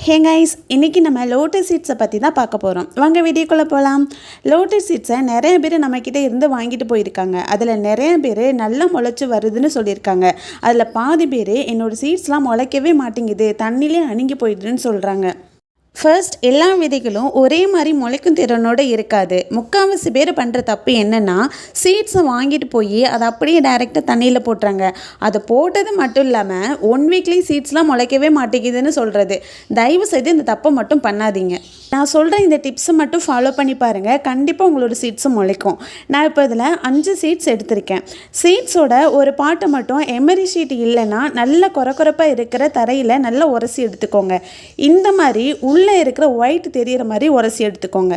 Hey guys, இன்றைக்கி நம்ம lotus சீட்ஸை பற்றி தான் பார்க்க போகிறோம். வாங்க வீடியோக்குள்ளே போகலாம். லோட்டஸ் சீட்ஸை நிறைய பேர் நம்மக்கிட்ட இருந்து வாங்கிட்டு போயிருக்காங்க. அதில் நிறைய பேர் நல்லா முளைச்சி வருதுன்னு சொல்லியிருக்காங்க. அதில் பாதி பேர் என்னோடய சீட்ஸ்லாம் முளைக்கவே மாட்டேங்குது, தண்ணியிலே அணுங்கி போயிடுதுன்னு சொல்கிறாங்க. ஃபர்ஸ்ட், எல்லா விதைகளும் ஒரே மாதிரி முளைக்கும் திறனோடு இருக்காது. முக்கால்வாசி பேர் பண்ணுற தப்பு என்னென்னா, சீட்ஸை வாங்கிட்டு போய் அதை அப்படியே டைரெக்டாக தண்ணியில் போட்டுறாங்க. அதை போட்டது மட்டும் இல்லாமல் 1 வீக்லேயே சீட்ஸ்லாம் முளைக்கவே மாட்டேங்குதுன்னு சொல்கிறது. தயவு செய்து இந்த தப்பை மட்டும் பண்ணாதீங்க. நான் சொல்கிற இந்த டிப்ஸை மட்டும் ஃபாலோ பண்ணி பாருங்கள், கண்டிப்பாக உங்களோட சீட்ஸும் முளைக்கும். நான் இப்போ இதில் 5 சீட்ஸ் எடுத்திருக்கேன். சீட்ஸோட ஒரு பாட்டை மட்டும் எமரி ஷீட் இல்லைன்னா நல்ல கொரப்பாக இருக்கிற தரையில் நல்லா உரசி எடுத்துக்கோங்க. இந்த மாதிரி உள்ளே இருக்கிற ஒயிட் தெரிகிற மாதிரி உரசி எடுத்துக்கோங்க.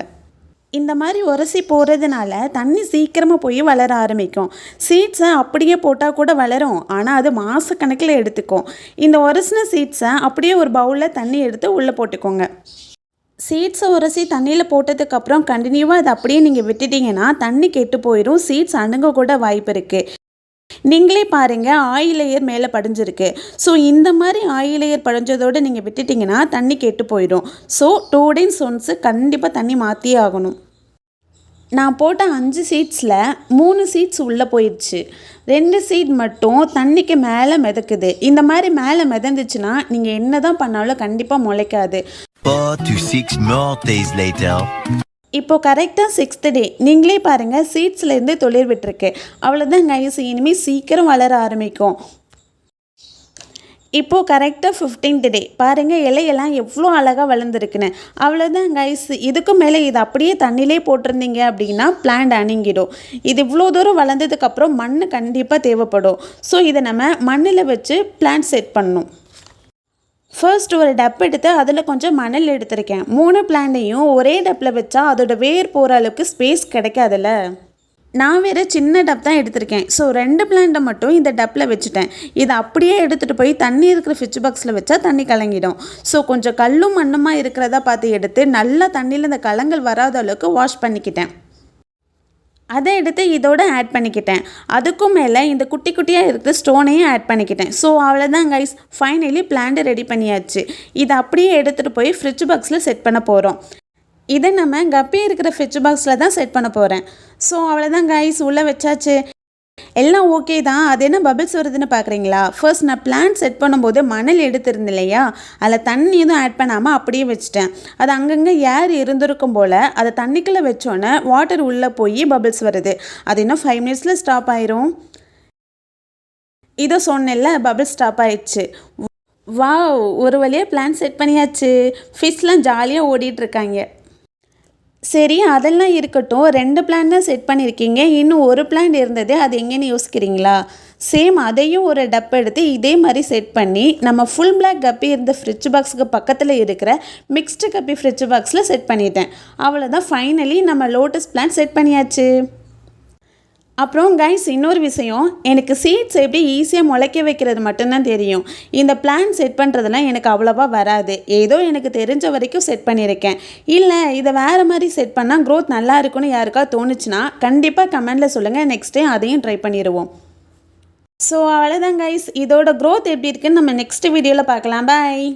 இந்த மாதிரி உரசி போகிறதுனால தண்ணி சீக்கிரமாக போய் வளர ஆரம்பிக்கும். சீட்ஸை அப்படியே போட்டால் கூட வளரும், ஆனால் அது மாதக்கணக்கில் எடுத்துக்கும். இந்த உரசின சீட்ஸை அப்படியே ஒரு பவுலில் தண்ணி எடுத்து உள்ளே போட்டுக்கோங்க. சீட்ஸை உரசி தண்ணியில் போட்டதுக்கப்புறம் கண்டினியூவாக அதை அப்படியே நீங்கள் விட்டுட்டிங்கன்னா தண்ணி கெட்டு போயிடும், சீட்ஸ் அணுங்க கூட வாய்ப்பு இருக்குது. நீங்களே பாருங்கள், ஆயில் லேயர் மேலே படிஞ்சிருக்கு. ஸோ இந்த மாதிரி ஆயில் லேயர் படிஞ்சதோடு நீங்கள் விட்டுட்டிங்கன்னா தண்ணி கெட்டு போயிடும். ஸோ 2 days ஒன்ஸு கண்டிப்பாக தண்ணி மாற்றியே ஆகணும். நான் போட்ட 5 சீட்ஸில் 3 சீட்ஸ் உள்ளே போயிடுச்சு. 2 சீட் மட்டும் தண்ணிக்கு மேலே மிதக்குது. இந்த மாதிரி மேலே மிதந்துச்சுன்னா நீங்கள் என்ன தான் பண்ணாலும் கண்டிப்பாக முளைக்காது. 4 to 6 more days later. இப்போது கரெக்டாக 6th day நீங்களே பாருங்கள், சீட்ஸ்லேருந்து துளிர் விட்டுருக்கு. அவ்வளோதான் கைஸ், இனிமேல் சீக்கிரம் வளர ஆரம்பிக்கும். இப்போது கரெக்டாக 15th day பாருங்கள், இலையெல்லாம் எவ்வளோ அழகாக வளர்ந்துருக்குன்னு. அவ்வளோதான் கைஸ், இதுக்கும் மேலே இது அப்படியே தண்ணியிலே போட்டிருந்தீங்க அப்படின்னா பிளான்ட் அணுங்கிடும். இது இவ்வளோ தூரம் வளர்ந்ததுக்கப்புறம் மண் கண்டிப்பாக தேவைப்படும். ஸோ இதை நம்ம மண்ணில் வச்சு பிளான்ட் செட் பண்ணணும். ஃபர்ஸ்ட் ஒரு டப் எடுத்து அதில் கொஞ்சம் மணல் எடுத்திருக்கேன். 3 பிளான்ட்டையும் ஒரே டப்பில் வச்சா அதோட வேர் போகிற அளவுக்கு ஸ்பேஸ் கிடைக்காதுல்ல. நான் வேறு சின்ன டப் தான் எடுத்திருக்கேன். ஸோ 2 பிளான்ட்டை மட்டும் இந்த டப்பில் வச்சுட்டேன். இதை அப்படியே எடுத்துகிட்டு போய் தண்ணி இருக்கிற ஃபிட்ச் பாக்ஸில் வச்சா தண்ணி கலங்கிடும். ஸோ கொஞ்சம் கல்லும் மண்ணுமா இருக்கிறதா பார்த்து எடுத்து நல்லா தண்ணியில் இந்த கலங்கள் வராத அளவுக்கு வாஷ் பண்ணிக்கிட்டேன். அதை எடுத்து இதோட ஆட் பண்ணிக்கிட்டேன். அதுக்கும் மேலே இந்த குட்டி குட்டியாக இருக்கிற ஸ்டோனையும் ஆட் பண்ணிக்கிட்டேன். ஸோ அவ்வளோதான் கைஸ், ஃபைனலி பிளான்ட் ரெடி பண்ணியாச்சு. இதை அப்படியே எடுத்துகிட்டு போய் ஃப்ரிட்ஜ் பாக்ஸில் செட் பண்ண போகிறோம். இதை நம்ம கப்பி இருக்கிற ஃப்ரிட்ஜ் பாக்ஸில் தான் செட் பண்ண போகிறேன். ஸோ அவ்வளோதான் கைஸ், உள்ளே வச்சாச்சு. எல்லாம் ஓகே தான். அது என்ன பபிள்ஸ் வருதுன்னு பார்க்குறீங்களா? ஃபர்ஸ்ட் நான் பிளான்ட் செட் பண்ணும்போது மணல் எடுத்திருந்தேன் இல்லையா, அதில் தண்ணி எதுவும் ஆட் பண்ணாமல் அப்படியே வச்சுட்டேன். அது அங்கங்கே ஏர் இருந்திருக்கும் போல் அதை தண்ணிக்குள்ளே வச்சோன்னே வாட்டர் உள்ளே போய் பபிள்ஸ் வருது. அது இன்னும் 5 minutes ஸ்டாப் ஆயிரும். இதை சொன்னேன்ல, பபிள்ஸ் ஸ்டாப் ஆயிடுச்சு. வாவ், ஒரு வழியாக பிளான்ட் செட் பண்ணியாச்சு. ஃபிஷ்லாம் ஜாலியாக ஓடிட்டுருக்காங்க. சரி, அதெல்லாம் இருக்கட்டும். 2 பிளான் தான் செட் பண்ணியிருக்கீங்க, இன்னும் ஒரு பிளான் இருந்தது, அது எங்கேன்னு யோசிக்கிறீங்களா? சேம் அதையும் ஒரு டப் எடுத்து இதே மாதிரி செட் பண்ணி நம்ம ஃபுல் பிளாக் கப்பி இருந்த ஃப்ரிட்ஜ் பாக்ஸுக்கு பக்கத்தில் இருக்கிற மிக்ஸ்டு கப்பி ஃப்ரிட்ஜ் பாக்ஸில் செட் பண்ணிட்டேன். அவ்வளோதான், ஃபைனலி நம்ம லோட்டஸ் பிளான் செட் பண்ணியாச்சு. அப்புறம் கைஸ், இன்னொரு விஷயம், எனக்கு சீட்ஸ் எப்படி ஈஸியாக முளைக்க வைக்கிறது மட்டும்தான் தெரியும். இந்த பிளான் செட் பண்ணுறதுலாம் எனக்கு அவ்வளோவா வராது. ஏதோ எனக்கு தெரிஞ்ச வரைக்கும் செட் பண்ணியிருக்கேன். இல்லை இதை வேறு மாதிரி செட் பண்ணால் க்ரோத் நல்லா இருக்குன்னு யாருக்கா தோணுச்சுன்னா கண்டிப்பாக கமெண்டில் சொல்லுங்கள். நெக்ஸ்ட் டைம் அதையும் ட்ரை பண்ணிடுவோம். ஸோ அவ்வளோதான் கைஸ், இதோட க்ரோத் எப்படி இருக்குன்னு நம்ம நெக்ஸ்ட் வீடியோவில் பார்க்கலாம். பாய்.